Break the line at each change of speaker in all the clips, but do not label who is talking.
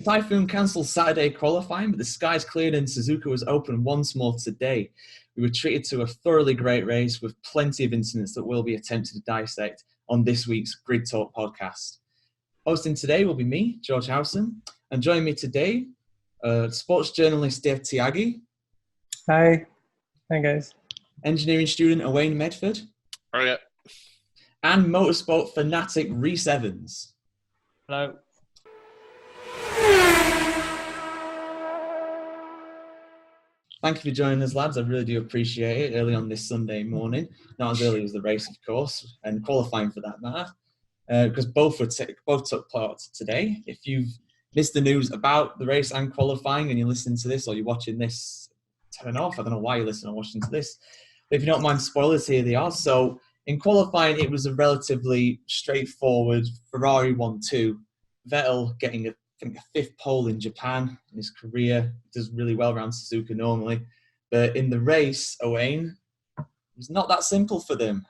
Typhoon cancelled Saturday qualifying, but the skies cleared and Suzuka was open once more today. We were treated to a thoroughly great race with plenty of incidents that will be attempted to dissect on this week's Grid Talk podcast. Hosting today will be me, George Howson, and joining me today, sports journalist Dev Tyagi.
Hi. Hi, guys.
Engineering student Owain Medford.
Oh, yeah.
And motorsport fanatic Rhys Evans.
Hello.
Thank you for joining us, lads. I really do appreciate it early on this Sunday morning. Not as early as the race, of course, and qualifying for that matter, because both took part today. If you've missed the news about the race and qualifying and you're listening to this or you're watching this, turn off. I don't know why you're listening or watching to this. But if you don't mind spoilers, here they are. So in qualifying, it was a relatively straightforward Ferrari 1-2. Vettel getting a fifth pole in Japan in his career. Does really well around Suzuka normally. But in the race, Owain, it was not that simple for them.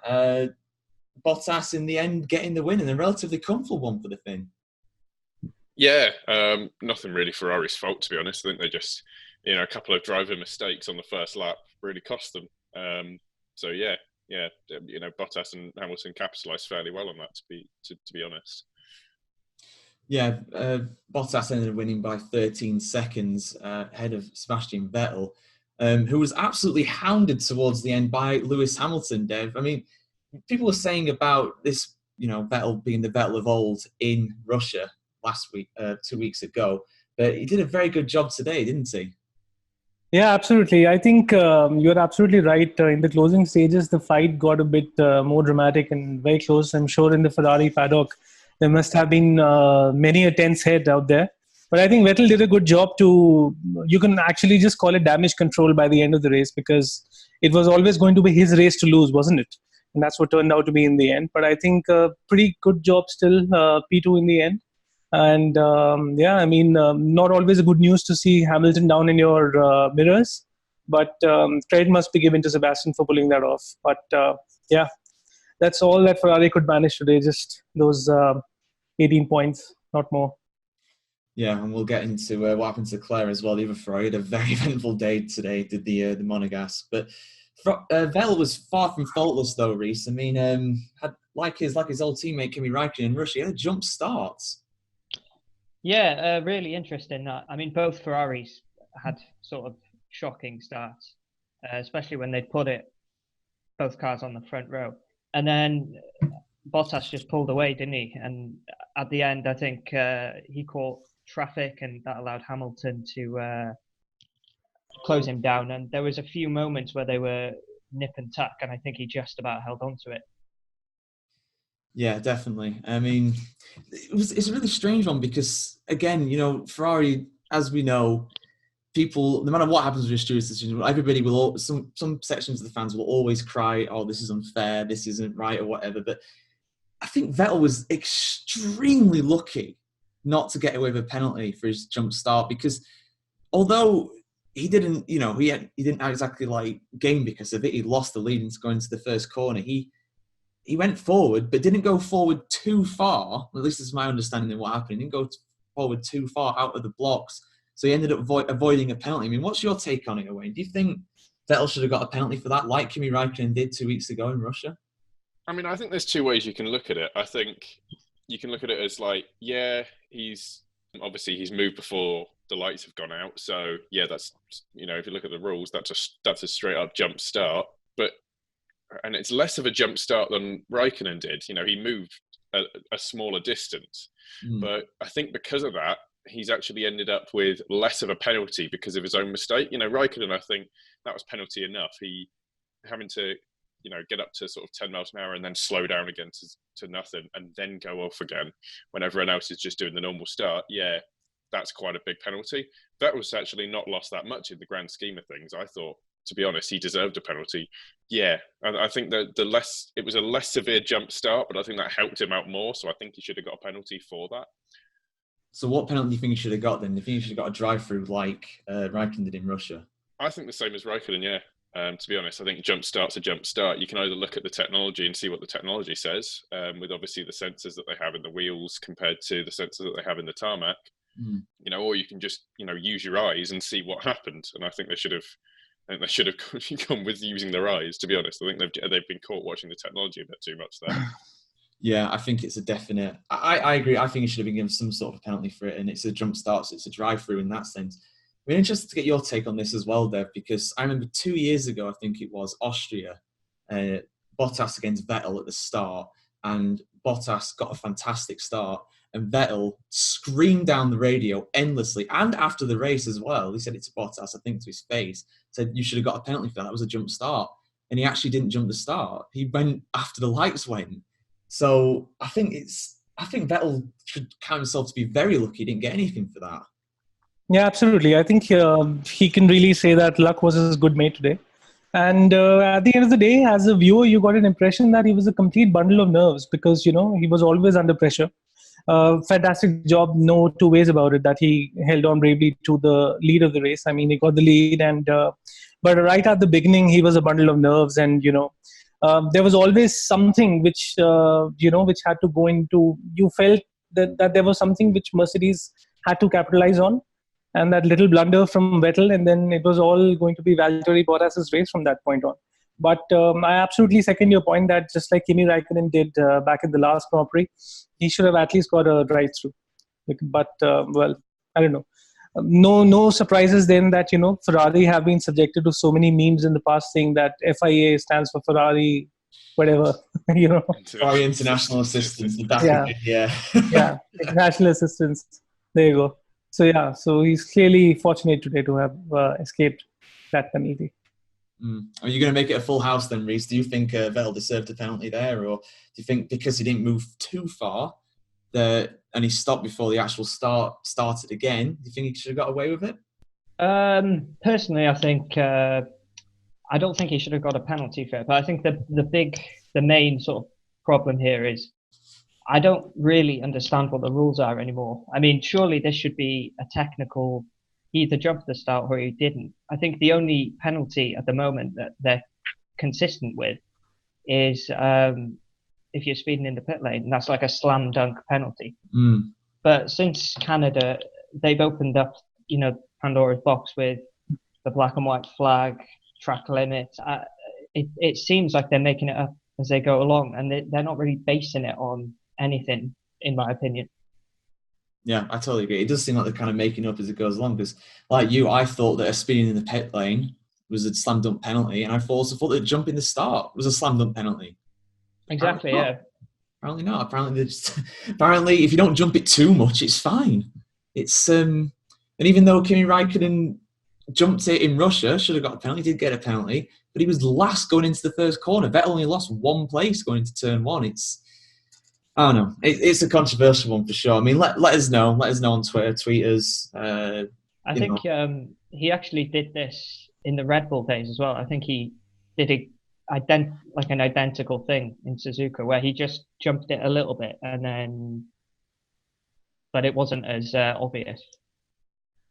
Bottas, in the end, getting the win and a relatively comfortable one for the Finn.
Yeah, nothing really Ferrari's fault, to be honest. I think they just, a couple of driver mistakes on the first lap really cost them. Bottas and Hamilton capitalised fairly well on that, to be honest.
Yeah, Bottas ended up winning by 13 seconds ahead of Sebastian Vettel, who was absolutely hounded towards the end by Lewis Hamilton, Dev. I mean, people were saying about this, Vettel being the Vettel of old in Russia last week, 2 weeks ago, but he did a very good job today, didn't he?
Yeah, absolutely. I think you're absolutely right. In the closing stages, the fight got a bit more dramatic and very close. I'm sure in the Ferrari paddock, there must have been many a tense head out there. But I think Vettel did a good job you can actually just call it damage control by the end of the race, because it was always going to be his race to lose, wasn't it? And that's what turned out to be in the end. But I think pretty good job still, P2 in the end. And not always a good news to see Hamilton down in your mirrors. But credit must be given to Sebastian for pulling that off. But that's all that Ferrari could manage today, just those 18 points, not more.
Yeah, and we'll get into what happened to Claire as well. The other Ferrari had a very eventful day today, did the Monegas. But Vettel was far from faultless, though, Rhys. I mean, had like his old teammate Kimi Räikkönen in Russia, he had a jump start.
Yeah, really interesting. I mean, both Ferraris had sort of shocking starts, especially when they put both cars on the front row. And then Bottas just pulled away, didn't he? And at the end, I think he caught traffic, and that allowed Hamilton to close him down. And there was a few moments where they were nip and tuck, and I think he just about held on to it.
Yeah, definitely. I mean, it's a really strange one because, again, Ferrari, as we know, people, no matter what happens with your stewards decision, everybody will, some sections of the fans will always cry, oh, this is unfair, this isn't right, or whatever. But I think Vettel was extremely lucky not to get away with a penalty for his jump start, because although he didn't, he didn't exactly gain because of it, he lost the lead into going to the first corner. He went forward, but didn't go forward too far. At least this is my understanding of what happened. He didn't go forward too far out of the blocks. So he ended up avoiding a penalty. I mean, what's your take on it, Owain? Do you think Vettel should have got a penalty for that, like Kimi Räikkönen did 2 weeks ago in Russia?
I mean, I think there's two ways you can look at it. I think you can look at it as he's moved before the lights have gone out. So, yeah, that's, if you look at the rules, that's a straight up jump start. And it's less of a jump start than Räikkönen did. He moved a smaller distance. But I think because of that, he's actually ended up with less of a penalty because of his own mistake. Räikkönen, I think that was penalty enough. He having to, get up to sort of 10 miles an hour and then slow down again to nothing and then go off again when everyone else is just doing the normal start. Yeah, that's quite a big penalty. That was actually not lost that much in the grand scheme of things. I thought, to be honest, he deserved a penalty. Yeah, and I think that it was a less severe jump start, but I think that helped him out more. So I think he should have got a penalty for that.
So what penalty do you think he should have got then? Do you think he should have got a drive-through like Räikkönen did in Russia?
I think the same as Räikkönen, yeah. To be honest, I think jump start's a jump start. You can either look at the technology and see what the technology says, with obviously the sensors that they have in the wheels compared to the sensors that they have in the tarmac. You know, or you can just, you know, use your eyes and see what happened. And I think they should have gone with using their eyes. To be honest, I think they've been caught watching the technology a bit too much there.
Yeah, I think it's a definite. I agree. I think it should have been given some sort of penalty for it, and it's a jump start, so it's a drive-through in that sense. We're interested to get your take on this as well, Dev, because I remember 2 years ago, I think it was Austria, Bottas against Vettel at the start, and Bottas got a fantastic start, and Vettel screamed down the radio endlessly, and after the race as well. He said it to Bottas, I think to his face, said, "You should have got a penalty for that. That was a jump start." And he actually didn't jump the start. He went after the lights went. So I think Vettel should count himself to be very lucky he didn't get anything for that.
Yeah, absolutely. I think he can really say that luck was his good mate today. And at the end of the day, as a viewer, you got an impression that he was a complete bundle of nerves because, you know, he was always under pressure. Fantastic job, no two ways about it, that he held on bravely to the lead of the race. I mean, he got the lead, but right at the beginning, he was a bundle of nerves, and, you know, there was always something which which had to go into. You felt that there was something which Mercedes had to capitalize on, and that little blunder from Vettel, and then it was all going to be Valtteri Bottas' race from that point on. But I absolutely second your point that just like Kimi Raikkonen did back in the last Grand Prix, he should have at least got a drive-through. But well, I don't know. No surprises then that, you know, Ferrari have been subjected to so many memes in the past saying that FIA stands for Ferrari, whatever, you know.
Ferrari International Assistance.
Yeah. Yeah, international assistance. There you go. So yeah, so he's clearly fortunate today to have escaped that penalty.
Are you going to make it a full house then, Reese? Do you think Vettel deserved a penalty there, or do you think because he didn't move too far and he stopped before the actual start started again, do you think he should have got away with it?
Personally, I think I don't think he should have got a penalty for it. But I think the main sort of problem here is I don't really understand what the rules are anymore. I mean, surely this should be a technical. He either jumped the start or he didn't. I think the only penalty at the moment that they're consistent with is if you're speeding in the pit lane, and that's like a slam dunk penalty. But since Canada, they've opened up, you know, Pandora's box with the black and white flag, track limits. It seems like they're making it up as they go along, and they're not really basing it on anything, in my opinion.
Yeah, I totally agree. It does seem like they're kind of making up as it goes along, because like you, I thought that a speeding in the pit lane was a slam dunk penalty, and I also thought that jumping the start was a slam dunk penalty.
Exactly, yeah.
Apparently not. Apparently if you don't jump it too much, it's fine. It's and even though Kimi Raikkonen jumped it in Russia, should have got a penalty, did get a penalty, but he was last going into the first corner. Vettel only lost one place going into turn one. I don't know. It's a controversial one for sure. I mean, let us know. Let us know on Twitter. Tweet us.
I think he actually did this in the Red Bull days as well. I think he did an identical thing in Suzuka where he just jumped it a little bit but it wasn't as obvious.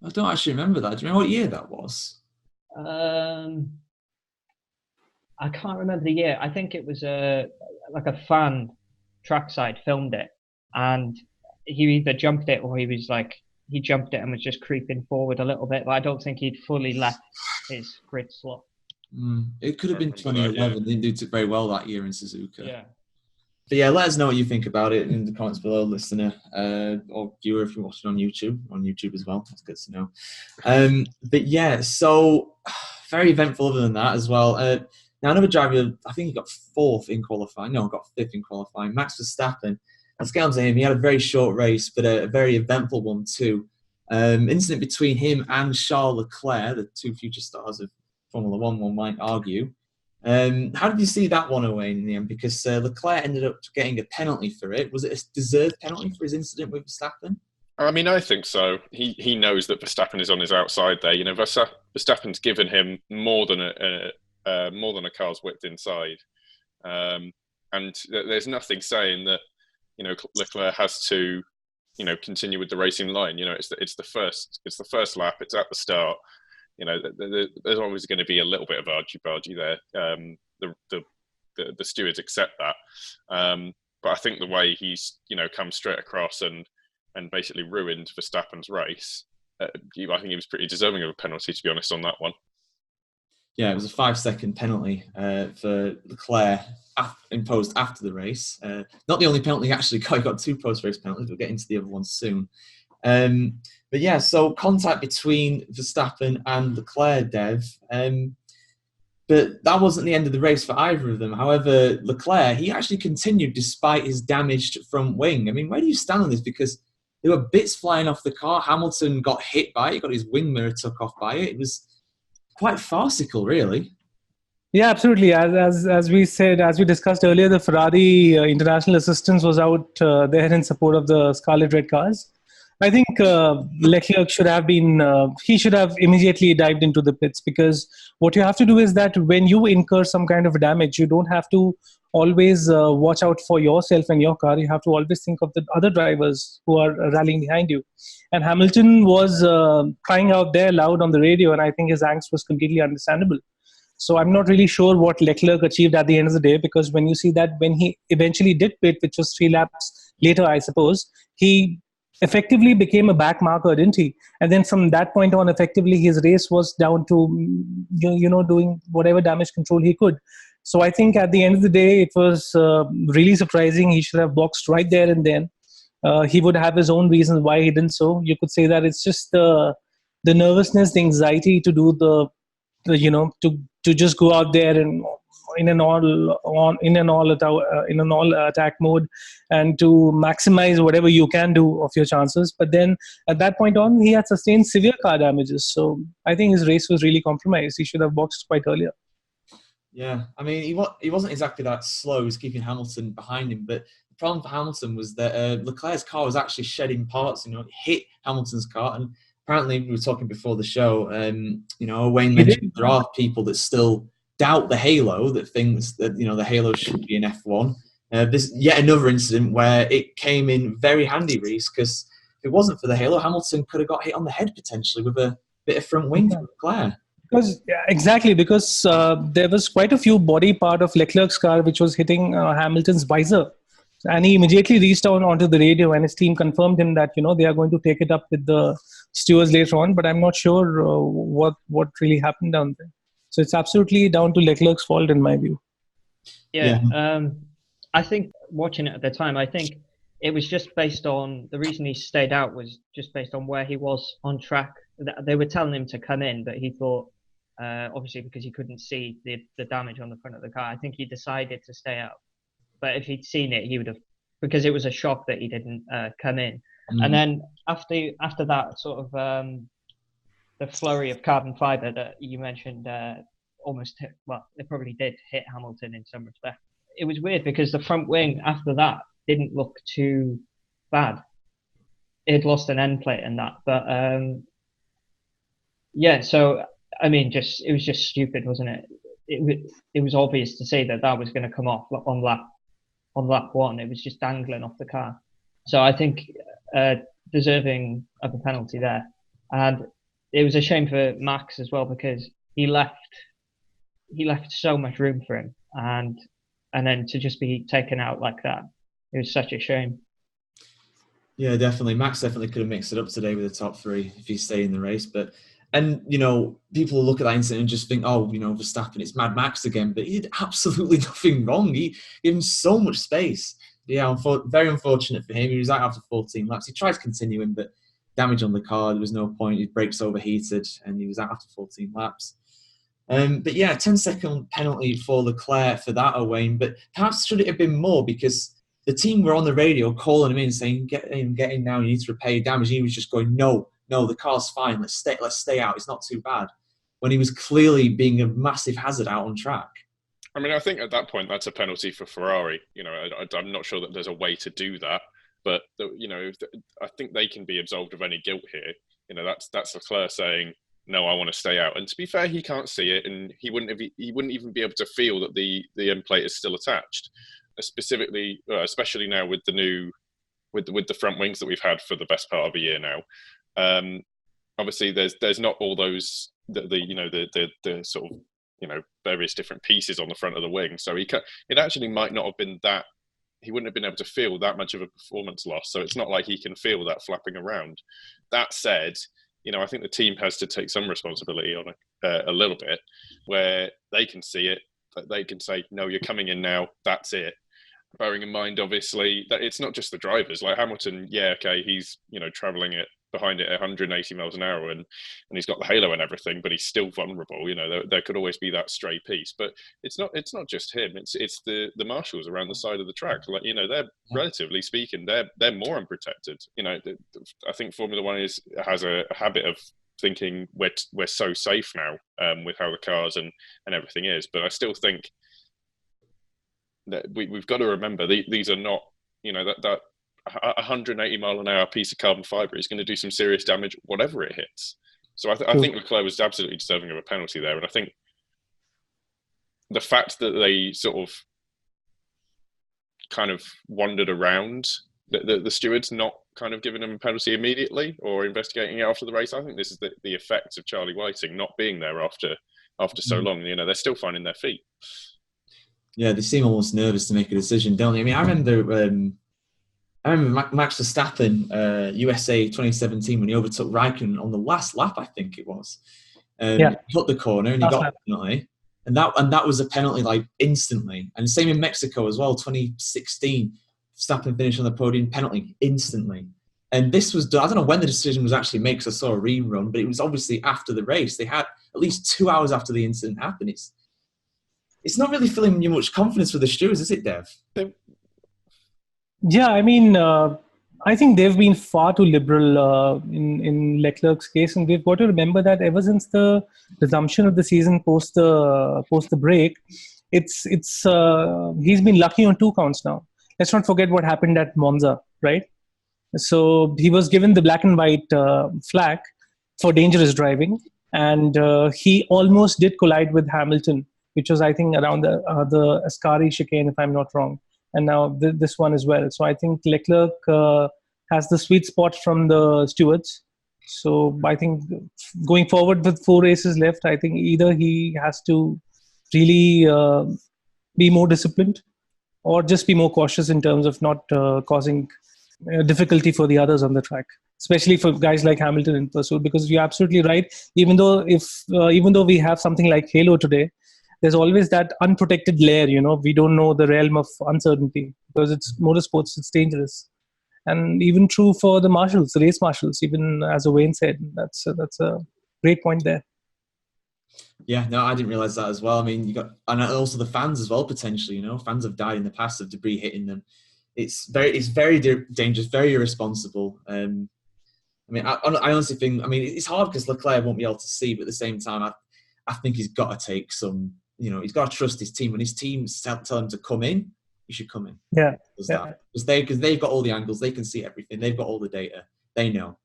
I don't actually remember that. Do you remember what year that was?
I can't remember the year. I think it was like a fan trackside filmed it, and he either jumped it or he jumped it and was just creeping forward a little bit, but I don't think he'd fully left his grid slot.
It could have been 2011. Didn't do very well that year in Suzuka.
Yeah.
But yeah, let us know what you think about it in the comments below, listener or viewer, if you're watching on YouTube as well. That's good to know. But yeah, so very eventful other than that as well. Now, another driver, I think he got fourth in qualifying. No, got fifth in qualifying. Max Verstappen. Let's get on to him. He had a very short race, but a very eventful one too. Incident between him and Charles Leclerc, the two future stars of Formula One might argue. How did you see that one, Owain, in the end? Because Leclerc ended up getting a penalty for it. Was it a deserved penalty for his incident with Verstappen?
I mean, I think so. He knows that Verstappen is on his outside there. You know, Verstappen's given him more than a car's width inside, and there's nothing saying that, you know, Leclerc has to, you know, continue with the racing line. You know, it's the first lap. It's at the start. You know, there's always going to be a little bit of argy-bargy there. The stewards accept that, but I think the way he's, you know, come straight across and and basically ruined Verstappen's race, I think he was pretty deserving of a penalty, to be honest, on that one.
Yeah, it was a 5-second penalty for Leclerc imposed after the race. Not the only penalty he actually got. He got 2 post-race penalties. We'll get into the other ones soon. But yeah, so contact between Verstappen and Leclerc, Dev. But that wasn't the end of the race for either of them. However, Leclerc, he actually continued despite his damaged front wing. I mean, where do you stand on this? Because there were bits flying off the car. Hamilton got hit by it. He got his wing mirror took off by it. It was quite farcical, really.
Yeah, absolutely. As we said, as we discussed earlier, the Ferrari international assistance was out there in support of the Scarlet Red cars. I think Leclerc should have been, he should have immediately dived into the pits, because what you have to do is that when you incur some kind of damage, you don't have to always watch out for yourself and your car. You have to always think of the other drivers who are rallying behind you. And Hamilton was crying out there loud on the radio, and I think his angst was completely understandable. So I'm not really sure what Leclerc achieved at the end of the day, because when you see that when he eventually did pit, which was 3 laps later, I suppose, he effectively became a back marker, didn't he? And then from that point on, effectively, his race was down to, doing whatever damage control he could. So I think at the end of the day, it was really surprising. He should have boxed right there and then. He would have his own reasons why he didn't so. You could say that it's just the nervousness, the anxiety to do to just go out there and in an all attack mode, and to maximize whatever you can do of your chances. But then at that point on, he had sustained severe car damages. So I think his race was really compromised. He should have boxed quite earlier.
Yeah, I mean, he wasn't exactly that slow. He was keeping Hamilton behind him. But the problem for Hamilton was that Leclerc's car was actually shedding parts. It hit Hamilton's car. And apparently, we were talking before the show, Wayne mentioned there are people that still doubt the halo, that thinks that, the halo should be in F1. This yet another incident where it came in very handy, Reese, because if it wasn't for the halo, Hamilton could have got hit on the head potentially with a bit of front wing from Leclerc.
Because there was quite a few body part of Leclerc's car which was hitting Hamilton's visor. And he immediately reached out onto the radio, and his team confirmed him that, they are going to take it up with the stewards later on. But I'm not sure what really happened down there. So it's absolutely down to Leclerc's fault, in my view.
Yeah. I think watching it at the time, I think it was just based on the reason he stayed out was just based on where he was on track. They were telling him to come in, but he thought, obviously because he couldn't see the damage on the front of the car, I think he decided to stay out. But if he'd seen it, he would have, because it was a shock that he didn't come in. Mm. And then after that sort of the flurry of carbon fiber that you mentioned almost hit, well, it probably did hit Hamilton in some respect. It was weird because the front wing after that didn't look too bad. It had lost an end plate and that, but so I mean, it was just stupid, wasn't it? It was obvious to say that was going to come off on lap 1. It was just dangling off the car. So I think deserving of a penalty there. And it was a shame for Max as well, because he left so much room for him, and then to just be taken out like that, it was such a shame.
Yeah, definitely. Max definitely could have mixed it up today with the top 3 if he stayed in the race. And people look at that incident and just think, Verstappen, it's Mad Max again. But he did absolutely nothing wrong. He gave him so much space. Yeah, very unfortunate for him. He was out after 14 laps. He tried continuing, but damage on the car, there was no point. His brakes overheated, and he was out after 14 laps. But yeah, 10-second penalty for Leclerc for that, Owain. But perhaps should it have been more, because the team were on the radio calling him in, saying, get in now, you need to repair your damage. And he was just going, no, the car's fine. Let's stay out. It's not too bad. When he was clearly being a massive hazard out on track.
I mean, I think at that point, that's a penalty for Ferrari. I'm not sure that there's a way to do that. But, I think they can be absolved of any guilt here. That's Leclerc saying, no, I want to stay out. And to be fair, he can't see it, and he wouldn't even be able to feel that the end plate is still attached. Especially now with with the front wings that we've had for the best part of a year now. Obviously, there's not all those the sort of various different pieces on the front of the wing. So it actually might not have been that he wouldn't have been able to feel that much of a performance loss. So it's not like he can feel that flapping around. That said, I think the team has to take some responsibility on a little bit, where they can see it, that they can say, no, you're coming in now, that's it. Bearing in mind, obviously, that it's not just the drivers. Like Hamilton, he's traveling it behind it at 180 miles an hour, and he's got the halo and everything, but he's still vulnerable. There could always be that stray piece, but it's not just him. It's the marshals around the side of the track. Like they're relatively speaking, they're more unprotected. I think Formula One has a habit of thinking we're so safe now with how the cars and everything is, but I still think that we've got to remember these are not that 180 mile an hour piece of carbon fiber is going to do some serious damage whatever it hits. So I think Leclerc was absolutely deserving of a penalty there, and I think the fact that they sort of kind of wandered around the stewards not kind of giving him a penalty immediately or investigating it after the race, I think this is the effect of Charlie Whiting not being there after so long. They're still finding their feet.
Yeah, they seem almost nervous to make a decision, don't they? I mean, I remember Max Verstappen, USA 2017, when he overtook Raikkonen on the last lap, I think it was. He hit the corner and he got a penalty. And that was a penalty like instantly. And same in Mexico as well, 2016. Verstappen finished on the podium, penalty instantly. And this was done, I don't know when the decision was actually made, because I saw a rerun, but it was obviously after the race. They had at least 2 hours after the incident happened. It's not really filling you much confidence with the stewards, is it, Dev?
Yeah, I mean, I think they've been far too liberal in Leclerc's case, and we've got to remember that ever since the resumption of the season post the break, he's been lucky on 2 counts now. Let's not forget what happened at Monza, right? So he was given the black and white flag for dangerous driving, and he almost did collide with Hamilton, which was, I think, around the Ascari chicane, if I'm not wrong. And now this one as well. So I think Leclerc has the sweet spot from the stewards. So I think going forward with 4 races left, I think either he has to really be more disciplined or just be more cautious in terms of not causing difficulty for the others on the track, especially for guys like Hamilton in pursuit. Because you're absolutely right. Even though we have something like Halo today, there's always that unprotected layer, we don't know the realm of uncertainty because it's motorsports, it's dangerous. And even true for the marshals, the race marshals, even as Wayne said, that's a great point there.
Yeah, no, I didn't realize that as well. I mean, and also the fans as well, potentially, fans have died in the past of debris hitting them. It's very dangerous, very irresponsible. I mean, I honestly think, it's hard because Leclerc won't be able to see, but at the same time, I think he's got to take some, he's got to trust his team. When his team tell him to come in, he should come in.
Yeah.
Because they've got all the angles, they can see everything, they've got all the data, they know.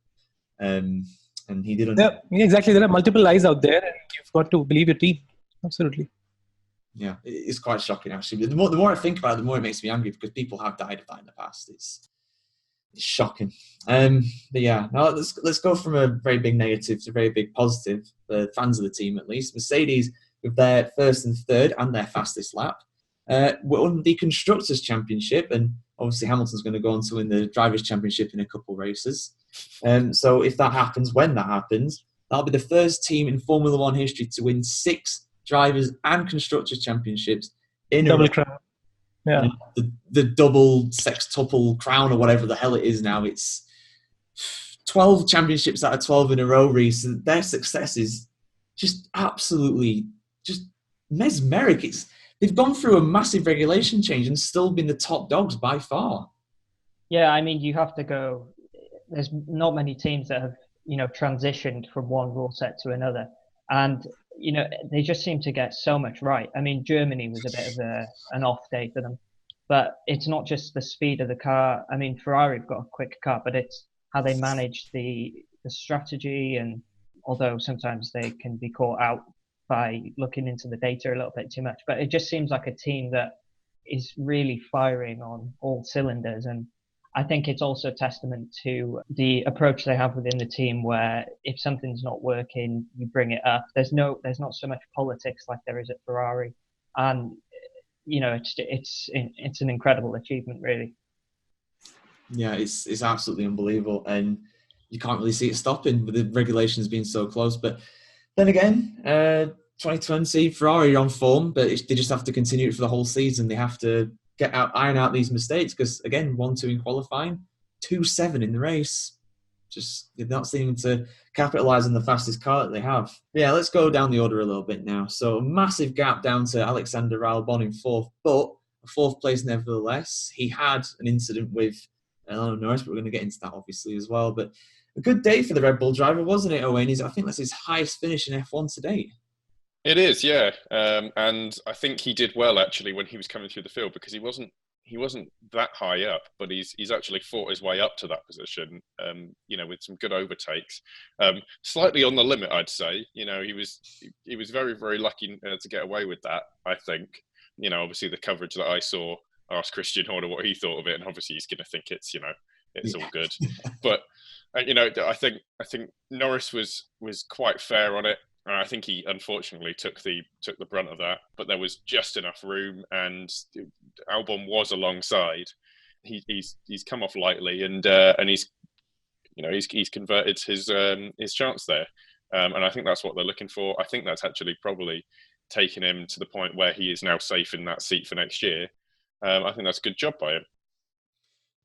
And he didn't.
Yeah, exactly. There are multiple eyes out there, and you've got to believe your team. Absolutely.
Yeah, it's quite shocking actually. The more I think about it, the more it makes me angry because people have died of that in the past. It's shocking. But yeah, now let's go from a very big negative to a very big positive. The fans of the team, at least, Mercedes with their first and third and their fastest lap won the Constructors Championship, and obviously Hamilton's going to go on to win the Drivers' Championship in a couple races. So if that happens, when that happens, that'll be the first team in Formula One history to win 6 Drivers' and Constructors' Championships in a
double crown. Yeah,
the double sextuple crown or whatever the hell it is now. It's 12 championships out of 12 in a row, Reece. Their success is just absolutely just mesmeric. They've gone through a massive regulation change and still been the top dogs by far.
Yeah, I mean, you have to go. There's not many teams that have, transitioned from one rule set to another. And, they just seem to get so much right. I mean, Germany was a bit of an off day for them. But it's not just the speed of the car. I mean, Ferrari have got a quick car, but it's how they manage the strategy. And although sometimes they can be caught out by looking into the data a little bit too much. But it just seems like a team that is really firing on all cylinders. And I think it's also a testament to the approach they have within the team, where if something's not working, you bring it up. There's not so much politics like there is at Ferrari. And it's an incredible achievement, really.
Yeah, it's absolutely unbelievable, and you can't really see it stopping with the regulations being so close. But then again, 2020 Ferrari are on form, but they just have to continue it for the whole season. They have to iron out these mistakes because again, 1-2 in qualifying, 2-7 in the race. Just they're not seeming to capitalize on the fastest car that they have. Yeah, let's go down the order a little bit now. So a massive gap down to Alexander Albon in fourth, but a fourth place nevertheless. He had an incident with Norris, but we're going to get into that obviously as well. But a good day for the Red Bull driver, wasn't it, Owen? I think that's his highest finish in F1 to date.
It is, yeah. And I think he did well actually when he was coming through the field, because he wasn't that high up, but he's actually fought his way up to that position, with some good overtakes. Slightly on the limit, I'd say. He was very, very lucky to get away with that, I think. Obviously the coverage that I saw, I asked Christian Horner what he thought of it, and obviously he's going to think it's all good. But I think Norris was quite fair on it. I think he unfortunately took the brunt of that, but there was just enough room, and Albon was alongside. He's come off lightly, and he's converted his chance there, and I think that's what they're looking for. I think that's actually probably taken him to the point where he is now safe in that seat for next year. I think that's a good job by him.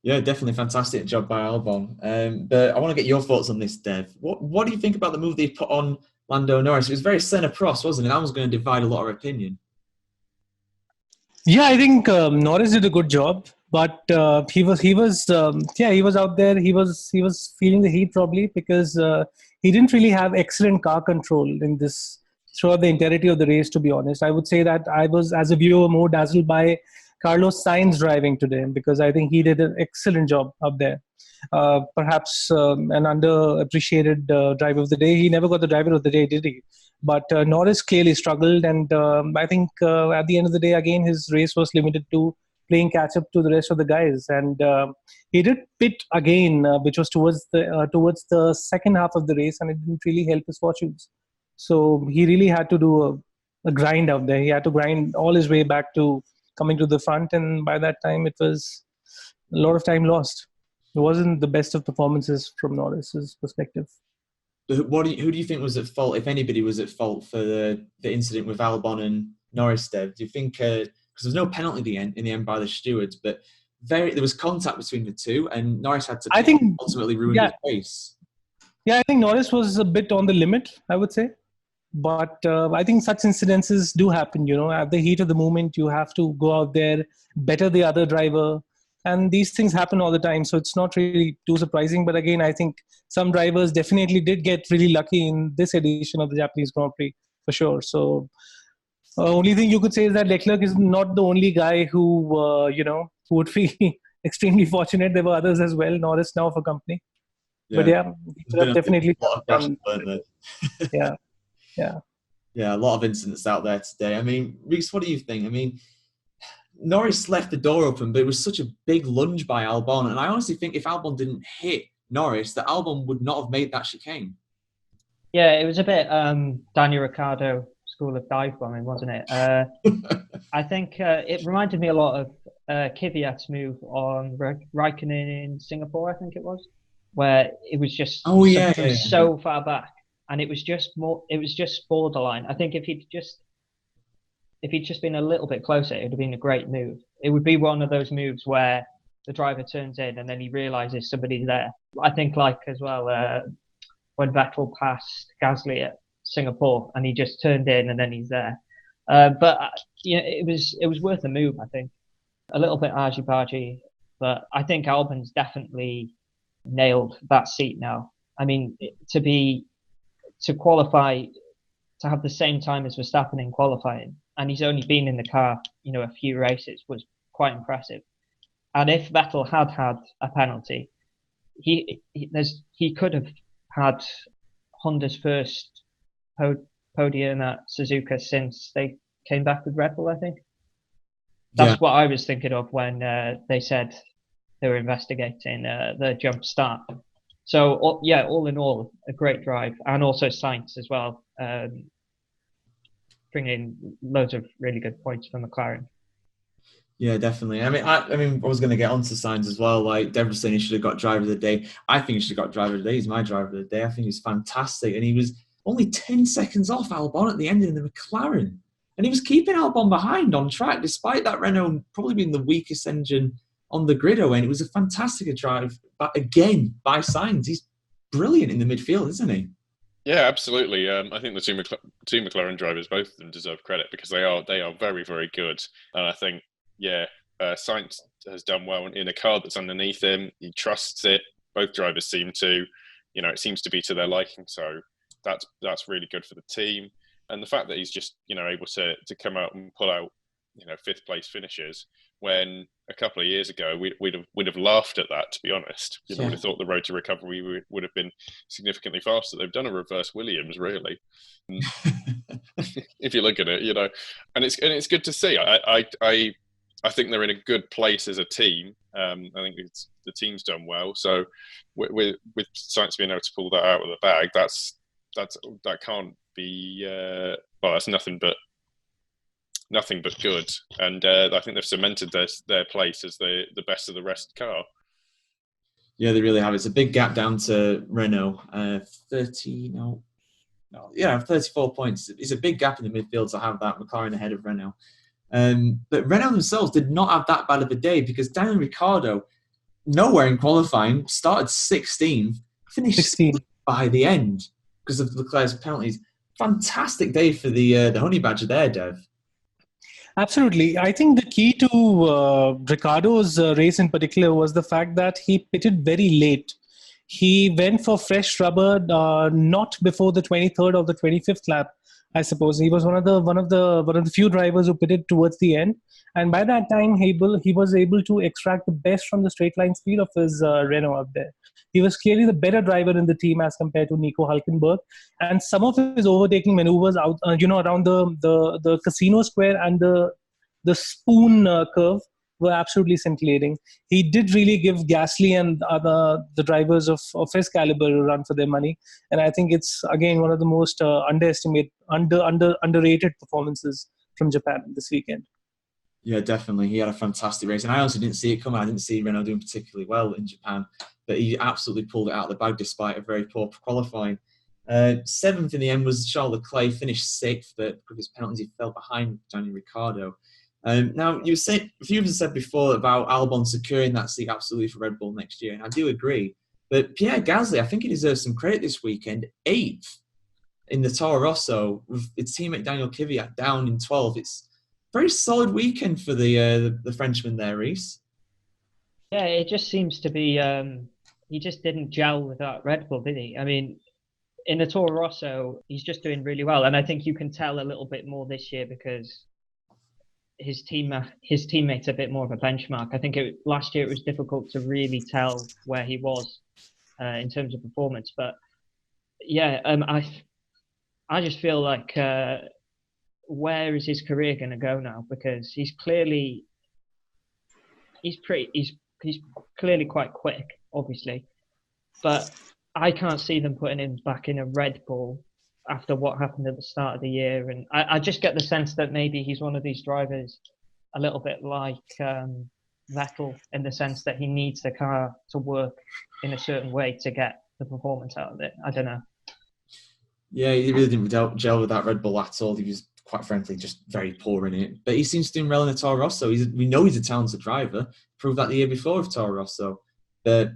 Yeah, definitely fantastic job by Albon. But I want to get your thoughts on this, Dev. What do you think about the move they put on Lando Norris? It was very Senna-Prost, wasn't it? That was going to divide a lot of opinion.
Yeah, I think Norris did a good job, but he was out there. He was feeling the heat probably because he didn't really have excellent car control throughout the entirety of the race. To be honest, I would say that I was, as a viewer, more dazzled by Carlos Sainz driving today, because I think he did an excellent job up there. Perhaps an underappreciated driver of the day. He never got the driver of the day, did he? But Norris clearly struggled, and I think at the end of the day, again, his race was limited to playing catch up to the rest of the guys. And he did pit again, which was towards the second half of the race, and it didn't really help his fortunes. So he really had to do a grind out there. He had to grind all his way back to coming to the front, and by that time, it was a lot of time lost. It wasn't the best of performances from Norris's perspective.
Who do you think was at fault, if anybody was at fault, for the incident with Albon and Norris, Dev? Do you think, because there's no penalty in the end by the stewards, but there was contact between the two, and Norris had to ultimately ruin his race?
Yeah, I think Norris was a bit on the limit, I would say. But I think such incidences do happen, at the heat of the moment. You have to go out there, better the other driver. And these things happen all the time. So it's not really too surprising. But again, I think some drivers definitely did get really lucky in this edition of the Japanese Grand Prix, for sure. So only thing you could say is that Leclerc is not the only guy who would be extremely fortunate. There were others as well. Norris now for company. Yeah. But yeah, he could have definitely done. Yeah,
a lot of incidents out there today. I mean, Reese, what do you think? I mean, Norris left the door open, but it was such a big lunge by Albon. And I honestly think if Albon didn't hit Norris, that Albon would not have made that chicane.
Yeah, it was a bit Daniel Ricciardo school of dive bombing, wasn't it? I think it reminded me a lot of Kvyat's move on Raikkonen in Singapore, I think it was, where it was just so far back. And it was just borderline. I think if he'd just been a little bit closer, it would have been a great move. It would be one of those moves where the driver turns in and then he realizes somebody's there. I think as well, when Vettel passed Gasly at Singapore and he just turned in and then he's there. But it was worth a move, I think. A little bit argy-bargy, but I think Albon's definitely nailed that seat now. I mean, to qualify, to have the same time as Verstappen in qualifying, and he's only been in the car, a few races, was quite impressive. And if Vettel had a penalty, he could have had Honda's first podium at Suzuka since they came back with Red Bull, I think. That's what I was thinking of when they said they were investigating the jump start. So, all in all, a great drive. And also Sainz as well, bringing loads of really good points from McLaren.
Yeah, definitely. I was going to get onto signs as well. Like Deborah saying, he should have got driver of the day. I think he should have got driver of the day. He's my driver of the day. I think he's fantastic, and he was only 10 seconds off Albon at the end in the McLaren, and he was keeping Albon behind on track, despite that Renault probably being the weakest engine on the grid. And it was a fantastic drive, but again by Sainz, he's brilliant in the midfield, isn't he?
Yeah, absolutely. I think the two McLaren drivers, both of them deserve credit because they are very, very good. And I think, Sainz has done well in a car that's underneath him. He trusts it. Both drivers seem to, it seems to be to their liking. So that's really good for the team. And the fact that he's just, able to come out and pull out, fifth place finishes when a couple of years ago we'd have laughed at that, to be honest. We'd have thought the road to recovery would have been significantly faster. They've done a reverse Williams, really. If you look at it, and it's good to see. I think they're in a good place as a team. I think the team's done well. So with Sainz being able to pull that out of the bag, that can't be that's nothing but good. And I think they've cemented their place as the best of the rest car.
Yeah, they really have. It's a big gap down to Renault. 34 points. It's a big gap in the midfield to have that McLaren ahead of Renault. But Renault themselves did not have that bad of a day because Daniel Ricciardo, nowhere in qualifying, started 16th, finished 16th by the end because of Leclerc's penalties. Fantastic day for the Honey Badger there, Dev.
Absolutely. I think the key to Ricciardo's race in particular was the fact that he pitted very late. He went for fresh rubber not before the 23rd or the 25th lap, I suppose. He was one of the few drivers who pitted towards the end, and by that time he was able to extract the best from the straight line speed of his Renault up there. He was clearly the better driver in the team as compared to Nico Hülkenberg, and some of his overtaking maneuvers out around the casino square and the spoon curve were absolutely scintillating. He did really give Gasly and the drivers of his caliber a run for their money. And I think it's, again, one of the most underrated performances from Japan this weekend.
Yeah, definitely. He had a fantastic race. And I also didn't see it coming. I didn't see Renault doing particularly well in Japan. But he absolutely pulled it out of the bag despite a very poor qualifying. Seventh in the end was Charles Leclerc, finished sixth, but because of his penalties, he fell behind Daniel Ricciardo. Now, you said, a few of us said before about Albon securing that seat absolutely for Red Bull next year, and I do agree. But Pierre Gasly, I think he deserves some credit this weekend. 8th in the Toro Rosso with its teammate Daniel Kvyat down in 12th. It's a very solid weekend for the Frenchman there, Reese.
Yeah, it just seems to be he just didn't gel with that Red Bull, did he? I mean, in the Toro Rosso, he's just doing really well, and I think you can tell a little bit more this year because his teammates a bit more of a benchmark. I think last year it was difficult to really tell where he was in terms of performance. But yeah, I just feel like where is his career going to go now? Because he's clearly quite quick, obviously, but I can't see them putting him back in a Red Bull after what happened at the start of the year. And I just get the sense that maybe he's one of these drivers a little bit like Vettel, in the sense that he needs the car to work in a certain way to get the performance out of it. I don't know.
Yeah, he really didn't gel with that Red Bull at all. He was, quite frankly, just very poor in it. But he seems to do well in the Toro Rosso. We know he's a talented driver. Proved that the year before with Toro Rosso. But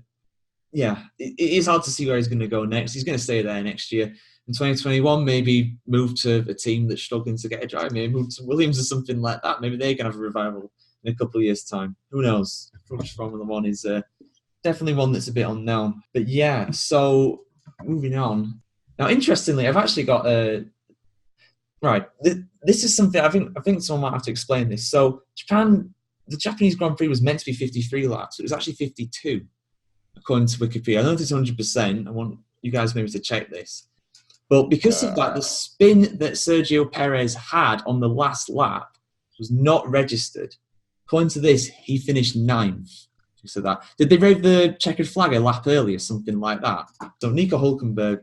yeah, it is hard to see where he's going to go next. He's going to stay there next year. In 2021, maybe move to a team that's struggling to get a drive. Maybe move to Williams or something like that. Maybe they can have a revival in a couple of years' time. Who knows? Formula One is definitely one that's a bit unknown. But yeah, so moving on. Now, interestingly, I've actually got right. This is something I think someone might have to explain this. So Japan, the Japanese Grand Prix was meant to be 53 laps. It was actually 52, according to Wikipedia. I know it's 100%. I want you guys maybe to check this. But because of that, the spin that Sergio Perez had on the last lap was not registered. According to this, he finished 9th. So that did they wave the checkered flag a lap earlier, something like that? So Nico Hülkenberg,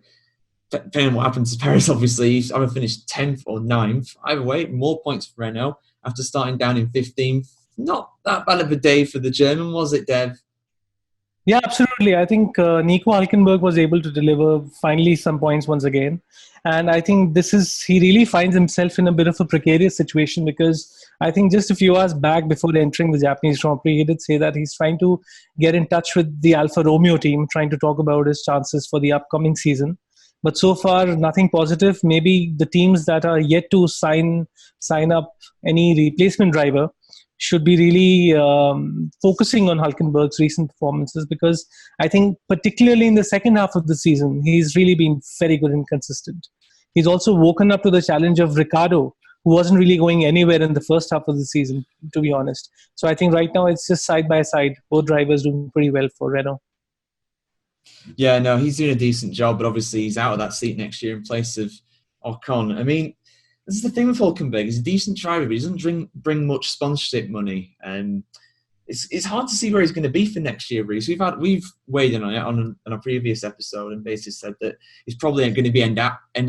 depending on what happened to Perez, obviously, he's either finished 10th or 9th. Either way, more points for Renault after starting down in 15th, not that bad of a day for the German, was it, Dev?
Yeah, absolutely. I think Nico Hülkenberg was able to deliver finally some points once again. And I think he really finds himself in a bit of a precarious situation, because I think just a few hours back before entering the Japanese Grand Prix, he did say that he's trying to get in touch with the Alfa Romeo team, trying to talk about his chances for the upcoming season. But so far, nothing positive. Maybe the teams that are yet to sign up any replacement driver should be really focusing on Hülkenberg's recent performances, because I think particularly in the second half of the season, he's really been very good and consistent. He's also woken up to the challenge of Ricciardo, who wasn't really going anywhere in the first half of the season, to be honest. So I think right now it's just side by side, both drivers doing pretty well for Renault.
Yeah, no, he's doing a decent job, but obviously he's out of that seat next year in place of Ocon. I mean, this is the thing with Hülkenberg. He's a decent driver, but he doesn't bring much sponsorship money. It's hard to see where he's going to be for next year, Reece. We've weighed in on it on a previous episode and basically said that he's probably going to be ended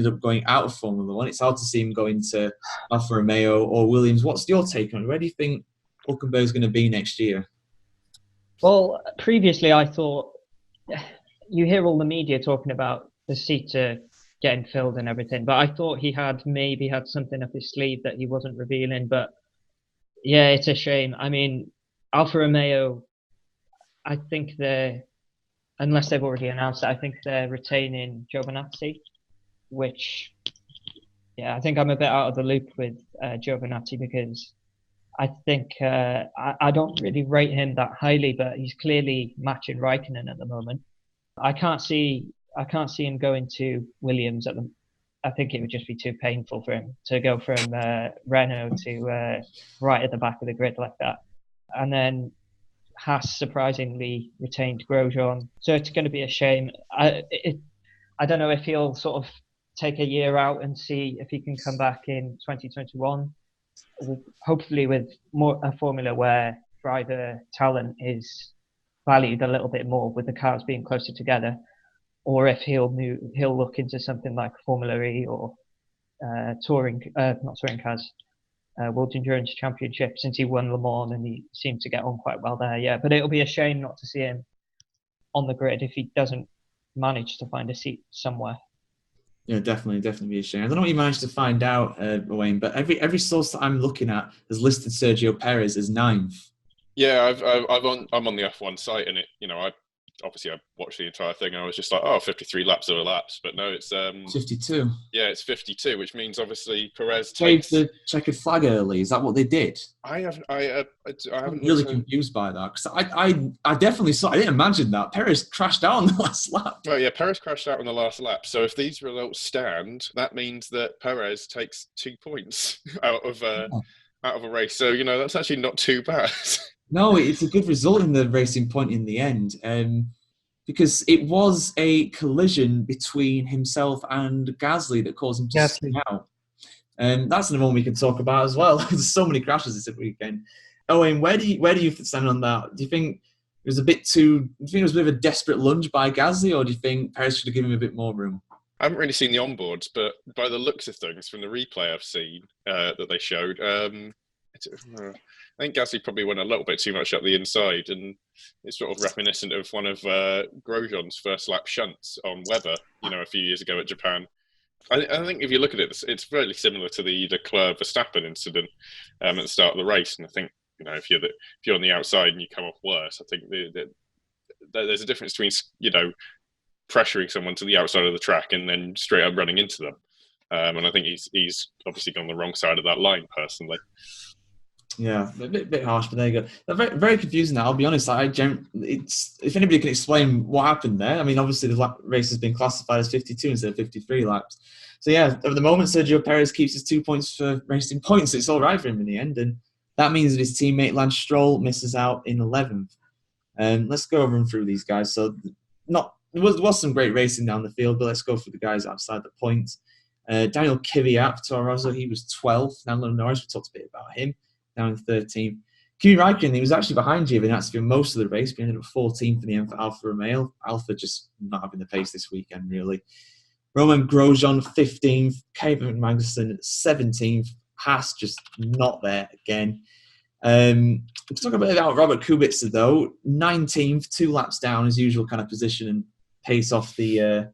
up going out of Formula One. It's hard to see him going to Alfa Romeo or Williams. What's your take on it? Where do you think Hülkenberg's going to be next year?
Well, previously I thought, you hear all the media talking about the seats are getting filled and everything, but I thought he maybe had something up his sleeve that he wasn't revealing. But yeah, it's a shame. I mean, Alfa Romeo, I think unless they've already announced it, I think they're retaining Giovinazzi, which, yeah, I think I'm a bit out of the loop with Giovinazzi, because I think I don't really rate him that highly, but he's clearly matching Raikkonen at the moment. I can't see him going to Williams I think it would just be too painful for him to go from Renault to right at the back of the grid like that. And then Haas surprisingly retained Grosjean, so it's going to be a shame. I don't know if he'll sort of take a year out and see if he can come back in 2021, hopefully with a formula where driver talent is valued a little bit more, with the cars being closer together, or if he'll look into something like Formula E or not touring cars, World Endurance Championship, since he won Le Mans and he seemed to get on quite well there. Yeah, but it'll be a shame not to see him on the grid if he doesn't manage to find a seat somewhere.
Yeah, definitely be a shame. I don't know what you managed to find out, Wayne, but every source that I'm looking at has listed Sergio Perez as 9th.
Yeah, I'm on the F1 site, and I watched the entire thing, and I was just like, 53 laps are elapsed, but no, it's
52. Yeah,
it's 52, which means obviously Perez
takes the checkered flag early. Is that what they did?
I haven't
really confused by that, because I definitely saw. I didn't imagine that Perez crashed out on the last lap.
Oh yeah, Perez crashed out on the last lap. So if these results stand, that means that Perez takes 2 points out of a race. So that's actually not too bad.
No, it's a good result in the Racing Point in the end, because it was a collision between himself and Gasly that caused him to spin out. That's another one we can talk about as well. There's so many crashes this weekend. Owen, where do you stand on that? Do you think it was a bit of a desperate lunge by Gasly, or do you think Perez should have given him a bit more room?
I haven't really seen the onboards, but by the looks of things from the replay I've seen that they showed, I think Gasly probably went a little bit too much up the inside, and it's sort of reminiscent of one of Grosjean's first lap shunts on Webber, a few years ago at Japan. I think if you look at it, it's fairly similar to the Leclerc Verstappen incident at the start of the race. And I think if you're on the outside and you come off worse, I think there's a difference between pressuring someone to the outside of the track and then straight up running into them. And I think he's obviously gone the wrong side of that line personally.
Yeah, a bit harsh, but there you go. They're very, very confusing now. I'll be honest. If anybody can explain what happened there, I mean, obviously the race has been classified as 52 instead of 53 laps. So yeah, at the moment, Sergio Perez keeps his 2 points for Racing Points. So it's all right for him in the end, and that means that his teammate Lance Stroll misses out in 11th. Let's go over and through these guys. So there was some great racing down the field, but let's go for the guys outside the points. Daniel Kvyat, Toro Rosso, he was 12th. Lando Norris, we talked a bit about him, down in 13th. Kimi Räikkönen, he was actually behind Giovinazzi for most of the race, but ended up 14th in the end for Alfa Romeo. Alfa just not having the pace this weekend, really. Romain Grosjean, 15th. Kevin Magnussen, 17th. Haas just not there again. Let's talk a bit about Robert Kubica, though. 19th, 2 laps down, his usual kind of position and pace off the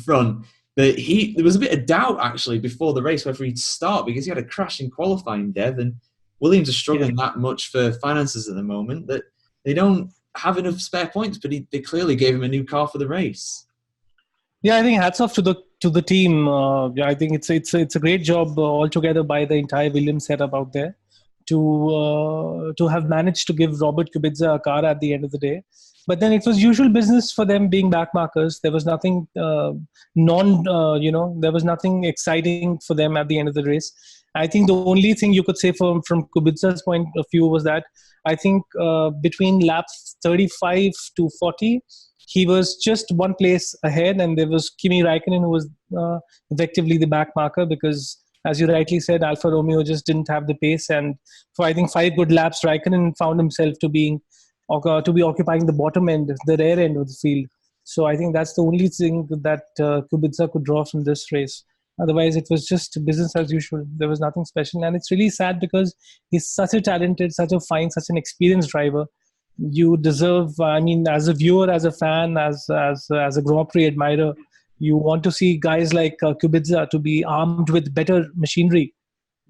front. But there was a bit of doubt, actually, before the race whether he'd start because he had a crash in qualifying, Dev, and Williams are struggling that much for finances at the moment that they don't have enough spare points, but they clearly gave him a new car for the race.
Yeah, I think hats off to the team. I think it's a great job altogether by the entire Williams setup out there to have managed to give Robert Kubica a car at the end of the day. But then it was usual business for them being backmarkers. There was nothing there was nothing exciting for them at the end of the race. I think the only thing you could say from Kubica's point of view was that I think between laps 35 to 40, he was just one place ahead, and there was Kimi Raikkonen, who was effectively the back marker because, as you rightly said, Alfa Romeo just didn't have the pace. And for, I think, 5 good laps, Raikkonen found himself to be occupying the bottom end, the rear end of the field. So I think that's the only thing that Kubica could draw from this race. Otherwise, it was just business as usual. There was nothing special. And it's really sad because he's such a talented, such a fine, such an experienced driver. You deserve, as a viewer, as a fan, as a Grand Prix admirer, you want to see guys like Kubica to be armed with better machinery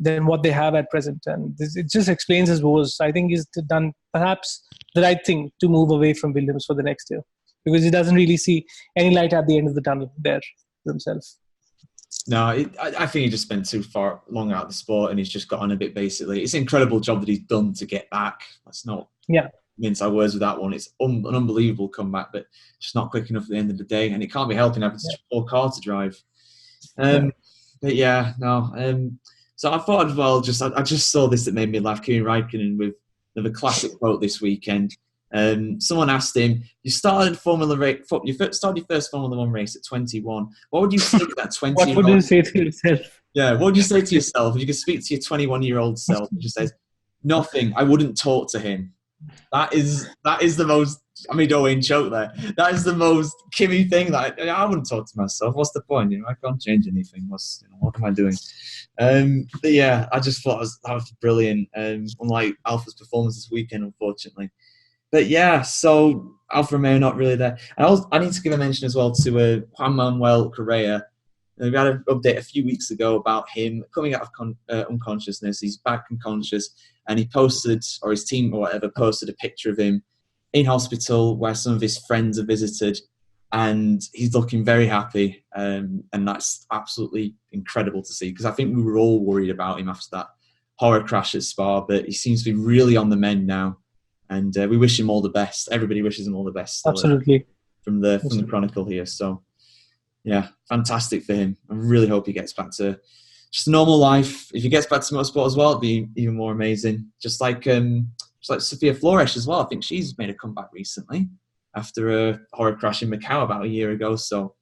than what they have at present. And it just explains his woes. I think he's done perhaps the right thing to move away from Williams for the next year because he doesn't really see any light at the end of the tunnel there for himself.
No, I think he just spent too long out of the sport and he's just got on a bit, basically. It's an incredible job that he's done to get back. Let's not mince our words with that one. It's an unbelievable comeback, but just not quick enough at the end of the day. And it can't be helping having such a poor car to drive. But yeah, no. So I thought as well, I just saw this that made me laugh. Kimi Raikkonen with a classic quote this weekend. Someone asked him, you started you started your first Formula One race at 21. What would you say to that 20-year-old?
What would you say to yourself?
Yeah, what would you say to yourself if you could speak to your 21-year-old self? He just says, nothing. I wouldn't talk to him. That is the most. I mean, don't even choke there. That is the most Kimmy thing that I wouldn't talk to myself. What's the point? I can't change anything. What am I doing? But yeah, I just thought that was brilliant. Unlike Alpha's performance this weekend, unfortunately. But yeah, so Alfa Romeo not really there. I need to give a mention as well to Juan Manuel Correa. We had an update a few weeks ago about him coming out of unconsciousness. He's back unconscious, and he posted, or his team or whatever, posted a picture of him in hospital where some of his friends have visited, and he's looking very happy. And that's absolutely incredible to see because I think we were all worried about him after that horror crash at Spa, but he seems to be really on the mend now. And we wish him all the best. Everybody wishes him all the best.
Absolutely.
From the Chronicle here. So, yeah, fantastic for him. I really hope he gets back to just a normal life. If he gets back to motorsport as well, it'd be even more amazing. Just like Sophia Flores as well. I think she's made a comeback recently after a horror crash in Macau about a year ago. So,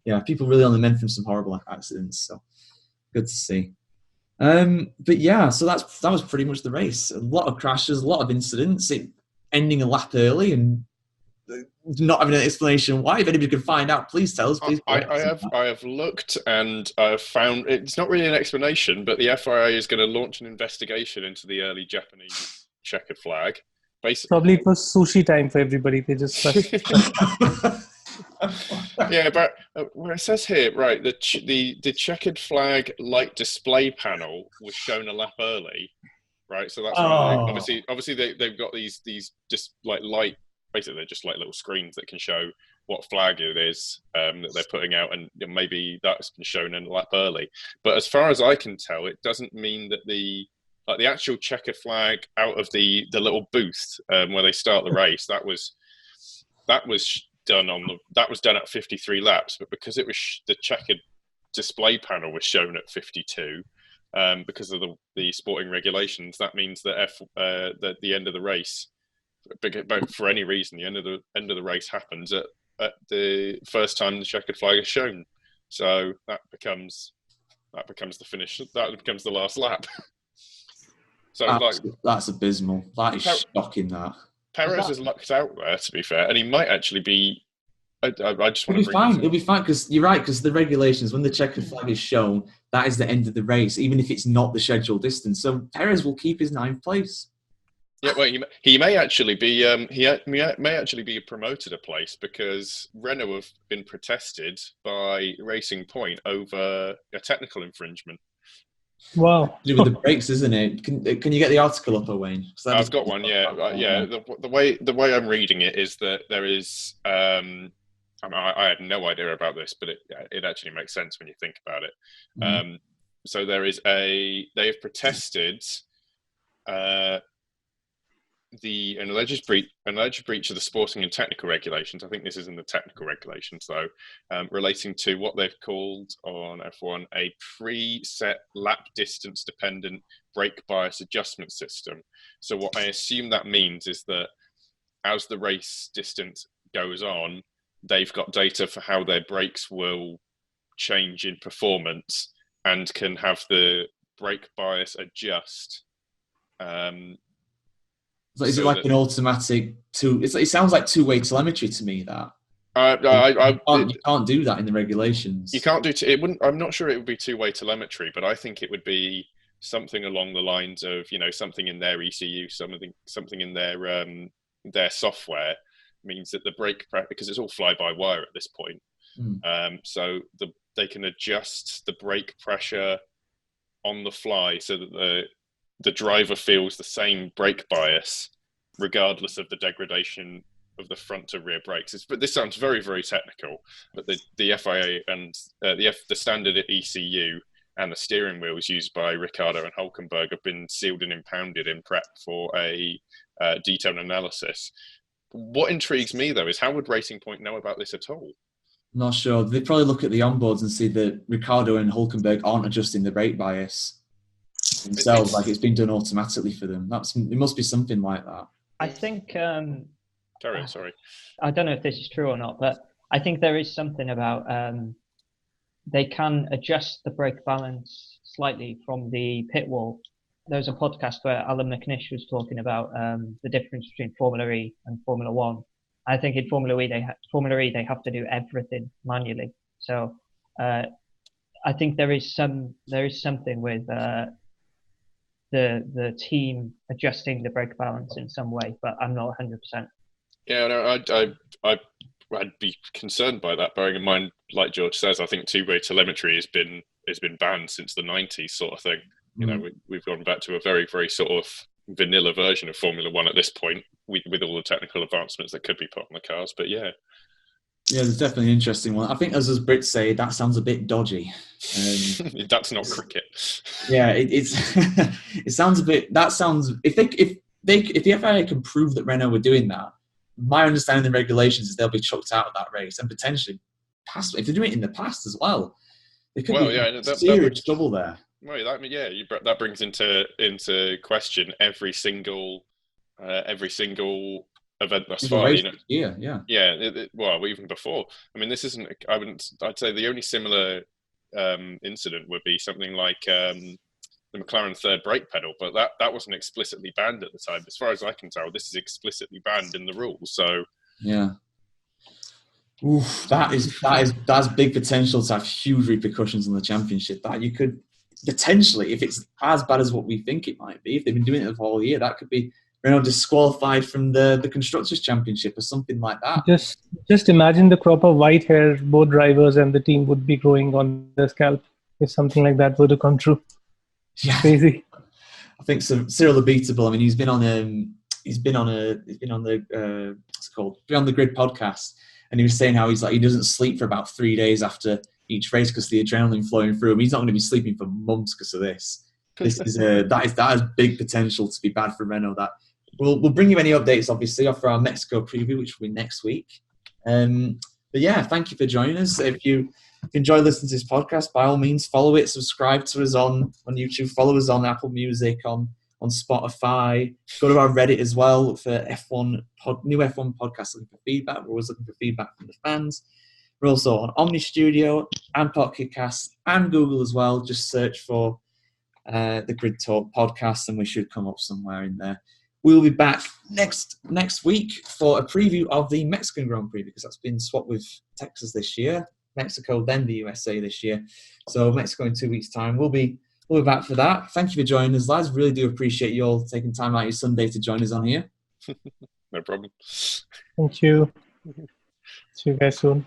yeah, people really on the mend from some horrible accidents. So, good to see. But yeah, so that was pretty much the race. A lot of crashes, a lot of incidents, it ending a lap early and not having an explanation why. If anybody can find out, please tell us. Please.
I have looked and I have found it's not really an explanation, but the FIA is going to launch an investigation into the early Japanese checkered flag. Basically,
probably it was sushi time for everybody. They just
yeah, but where it says here, right, the checkered flag light display panel was shown a lap early, right? So that's right. Obviously they've got these just like light, basically they're just like little screens that can show what flag it is that they're putting out, and maybe that's been shown in a lap early. But as far as I can tell, it doesn't mean that the actual checkered flag out of the little booth where they start the race, that was done at 53 laps, but because it was the checkered display panel was shown at 52 because of the sporting regulations, that means that the end of the race, but for any reason, the end of the race happens at the first time the checkered flag is shown. So that becomes the finish. That becomes the last lap. So
that's abysmal. That is shocking. That
Perez is lucked out there, to be fair, and he might actually be. I just want to.
It'll be fine because you're right. Because the regulations, when the checkered flag is shown, that is the end of the race, even if it's not the scheduled distance. So Perez will keep his 9th place.
Yeah, well, he may actually be may actually be promoted a place because Renault have been protested by Racing Point over a technical infringement.
Wow.
To do with the brakes, isn't it? Can you get the article up, Owain?
I've got one. Yeah, yeah. The way I'm reading it is that there is. I had no idea about this, but it actually makes sense when you think about it. So they have protested an alleged breach of the sporting and technical regulations. I think this is in the technical regulations, though, relating to what they've called on F1 a preset lap distance dependent brake bias adjustment system. So what I assume that means is that as the race distance goes on, they've got data for how their brakes will change in performance and can have the brake bias adjust.
So is it like an automatic it sounds like two-way telemetry to me, that. You can't do that in the regulations.
You can't do it. Wouldn't. I'm not sure it would be two-way telemetry, but I think it would be something along the lines of, something in their ECU, something in their software means that the brake pressure, because it's all fly-by-wire at this point, so they can adjust the brake pressure on the fly so that the driver feels the same brake bias regardless of the degradation of the front to rear brakes. But this sounds very, very technical. But the FIA and the standard ECU and the steering wheels used by Ricciardo and Hülkenberg have been sealed and impounded in prep for a detailed analysis. What intrigues me, though, is how would Racing Point know about this at all?
Not sure. They probably look at the onboards and see that Ricciardo and Hülkenberg aren't adjusting the brake bias themselves, like it's been done automatically for them. It must be something like that.
I think.
Sorry.
I don't know if this is true or not, but I think there is something about they can adjust the brake balance slightly from the pit wall. There was a podcast where Alan McNish was talking about the difference between Formula E and Formula One. I think in Formula E they have to do everything manually. So I think there is something with the team adjusting the brake balance in some way, but I'm not 100%.
Yeah, no, I'd be concerned by that. Bearing in mind, like George says, I think two-way telemetry has been banned since the 90s, sort of thing. We've gone back to a very, very sort of vanilla version of Formula One at this point, with all the technical advancements that could be put on the cars. But yeah,
there's definitely an interesting one. I think, as Brits say, that sounds a bit dodgy.
That's not cricket.
Yeah, it's it sounds a bit. That sounds if the FIA can prove that Renault were doing that, my understanding of the regulations is they'll be chucked out of that race and potentially if they're doing it in the past as well. There could be serious trouble there.
Well, that brings into question every single event thus far. Well, even before. I mean, this isn't. I'd say the only similar incident would be something like the McLaren third brake pedal, but that wasn't explicitly banned at the time. As far as I can tell, this is explicitly banned in the rules. So
yeah. Oof, that's big potential to have huge repercussions on the championship. That you could potentially, if it's as bad as what we think it might be, if they've been doing it for all year, that could be Renault disqualified from the Constructors Championship or something like that.
Just imagine the crop of white hair both drivers and the team would be growing on their scalp if something like that were to come true.
Yeah,
crazy.
I think so. Cyril Abitable. I mean, he's been on the what's it called? Beyond the Grid podcast. And he was saying how he doesn't sleep for about 3 days after each race because the adrenaline flowing through him. He's not going to be sleeping for months because of this. This is that has big potential to be bad for Renault. That we'll bring you any updates, obviously, for our Mexico preview, which will be next week. But yeah, thank you for joining us. If you enjoy listening to this podcast, by all means, follow it, subscribe to us on YouTube, follow us on Apple Music, on Spotify. Go to our Reddit as well for new F1 podcasts looking for feedback. We're always looking for feedback from the fans. We're also on Omni Studio and Pocket Cast and Google as well. Just search for the Grid Talk podcast and we should come up somewhere in there. We'll be back next week for a preview of the Mexican Grand Prix because that's been swapped with Texas this year. Mexico, then the USA this year. So Mexico in 2 weeks' time. We'll be we'll be back for that. Thank you for joining us, lads. Really do appreciate you all taking time out of your Sunday to join us on here.
No problem.
Thank you. See you guys soon.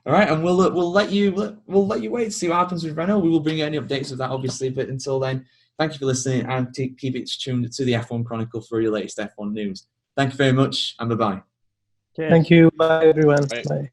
All right, and we'll let you wait to see what happens with Renault. We will bring you any updates of that, obviously. But until then, thank you for listening, and keep it tuned to the F1 Chronicle for your latest F1 news. Thank you very much, and bye-bye.
Cheers.
Thank you. Bye, everyone.
Bye.
Bye.